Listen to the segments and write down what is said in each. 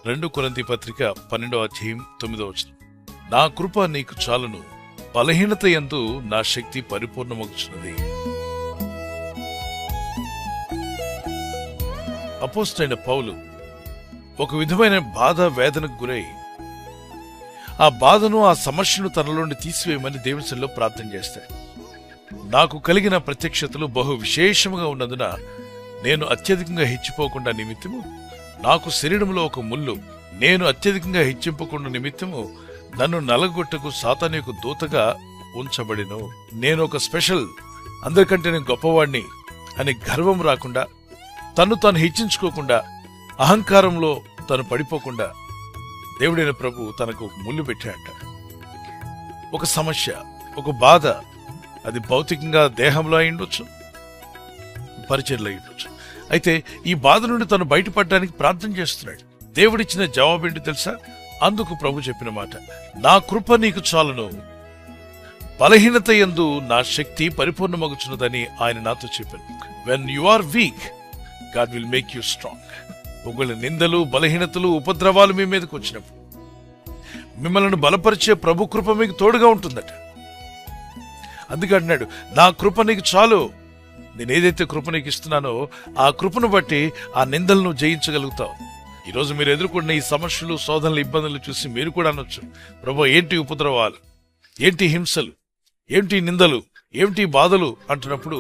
2 కొరింథీ పత్రిక 12వ అధ్యాయం 9వ వచనం. నా కృప నీకు చాలును, బలహీనత యందు నా శక్తి పరిపూర్ణమగుచున్నది. అపోస్తలుడైన పౌలు ఒక విధమైన బాధ వేదనకు గురై ఆ బాధను, ఆ సమస్యను తనలోని తీసివేయమని దేవునిలో ప్రార్థన చేస్తాడు. నాకు కలిగిన ప్రత్యక్షతలు బహు విశేషముగా ఉన్నందున నేను అత్యధికంగా హెచ్చిపోకుండా నిమిత్తము, నాకు శరీరంలో ఒక ముళ్ళు, నేను అత్యధికంగా హెచ్చింపకుండా నిమిత్తము నన్ను నలగొట్టకు సాతాను యొక్క దూతగా ఉంచబడిను. నేను ఒక స్పెషల్, అందరికంటే నేను గొప్పవాడిని అని గర్వం రాకుండా, తను తాను హెచ్చించుకోకుండా, అహంకారంలో తను పడిపోకుండా దేవుడైన ప్రభు తనకు ముళ్ళు పెట్టాడట. ఒక సమస్య, ఒక బాధ, అది భౌతికంగా దేహంలో అయిండొచ్చు, పరిచర్లో అయిండొచ్చు. అయితే ఈ బాధ నుండి తను బయటపడడానికి ప్రార్థన చేస్తున్నాడు. దేవుడిచ్చిన జవాబు ఏంటి తెలుసా? అందుకు ప్రభు చెప్పిన మాట, నా కృప నీకు చాలును, బలహీనత యందు నా శక్తి పరిపూర్ణమగుచున్నదని ఆయన నాతో చెప్పాను. When you are weak, God will make you strong. ఒకవేళ నిందలు, బలహీనతలు, ఉపద్రవాలు మీ మీదకి వచ్చినప్పుడు మిమ్మల్ని బలపరిచే ప్రభు కృప మీకు తోడుగా ఉంటుందట. అందుకే అంటున్నాడు, నా కృప నీకు చాలు. నేను ఏదైతే కృప నీకు ఇస్తున్నానో ఆ కృపను బట్టి ఆ నిందలను జయించగలుగుతావు. ఈరోజు మీరు ఎదుర్కొన్న ఈ సమస్యలు, శోధనలు, ఇబ్బందులు చూసి మీరు కూడా అనొచ్చు, ప్రభు ఏంటి ఉపద్రవాలు, ఏంటి హింసలు, ఏంటి నిందలు, ఏంటి బాధలు అంటున్నప్పుడు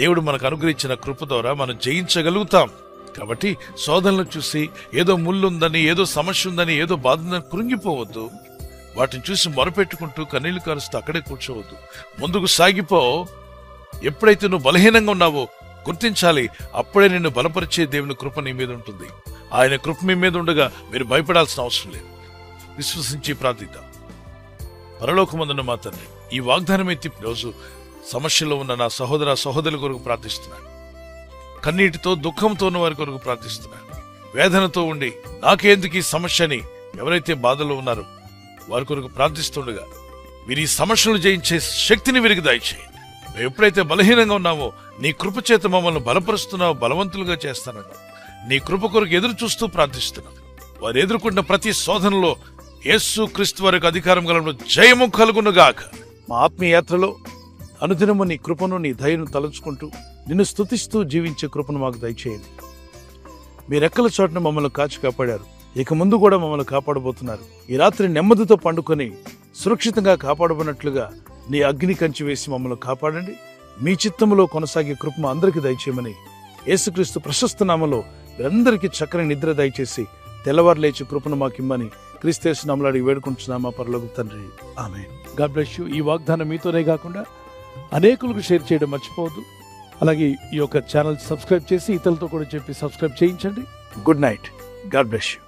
దేవుడు మనకు అనుగ్రహించిన కృప ద్వారా మనం జయించగలుగుతాం. కాబట్టి శోధనలు చూసి ఏదో ముళ్ళుందని, ఏదో సమస్య ఉందని, ఏదో బాధ ఉందని కృంగిపోవద్దు. వాటిని చూసి మొరపెట్టుకుంటూ కన్నీళ్లు కారుస్తూ అక్కడే కూర్చోవద్దు. ముందుకు సాగిపో. ఎప్పుడైతే నువ్వు బలహీనంగా ఉన్నావో గుర్తించాలి, అప్పుడే నిన్ను బలపరిచే దేవుని కృప నీ మీద ఉంటుంది. ఆయన కృప మీ మీద ఉండగా మీరు భయపడాల్సిన అవసరం లేదు. విశ్వసించి ప్రార్థిద్దాం. పరలోకమందున్న మా తండ్రి, ఈ వాగ్దానం ఎత్తి రోజు సమస్యలో ఉన్న నా సహోదర సహోదరుల కొరకు ప్రార్థిస్తున్నాను. కన్నీటితో, దుఃఖంతో ఉన్న వారి కొరకు ప్రార్థిస్తున్నాను. వేదనతో ఉండి నాకేందుకు ఈ సమస్యని ఎవరైతే బాధలో ఉన్నారో వారి కొరకు ప్రార్థిస్తుండగా మీరు ఈ సమస్యలు జయించే శక్తిని వీరికి దయచేయండి. మేము ఎప్పుడైతే బలహీనంగా ఉన్నామో నీ కృప చేత మమ్మల్ని బలపరుస్తున్నావు, బలవంతులుగా చేస్తానని నీ కృప కొరకు ఎదురు చూస్తూ ప్రార్థిస్తున్నాం. వారు ఎదుర్కొంటున్న ప్రతి శోధనలో యేసు క్రీస్తు వారికి అధికారం గల జయము కలుగునుగాక. మా ఆత్మీయ యాత్రలో అనుదినము నీ కృపను, నీ దయను తలుచుకుంటూ నిన్ను స్తుతిస్తూ జీవించే కృపను మాకు దయచేయండి. మీ రెక్కల చోటును మమ్మల్ని కాచి కాపాడారు, ఇక ముందు కూడా మమ్మల్ని కాపాడబోతున్నారు. ఈ రాత్రి నెమ్మదితో పండుకొని సురక్షితంగా కాపాడబడినట్లుగా నీ అగ్ని కంచి వేసి మమ్మల్ని కాపాడండి. మీ చిత్తములో కొనసాగే కృప మా అందరికీ దయచేయమని యేసుక్రీస్తు ప్రశస్త నామములో మీరందరికీ చక్కని నిద్ర దయచేసి తెల్లవారు లేచి కృపను మాకిమ్మని క్రీస్తు నామములో అడిగి వేడుకుంటున్నామా పరలోక తండ్రి, ఆమేన్. God bless you. ఈ వాగ్దానం మీతోనే కాకుండా అనేకులకు షేర్ చేయడం మర్చిపోవద్దు. అలాగే ఈ యొక్క ఛానల్ సబ్స్క్రైబ్ చేసి ఇతరులతో కూడా చెప్పి సబ్స్క్రైబ్ చేయించండి. Good night. God bless you.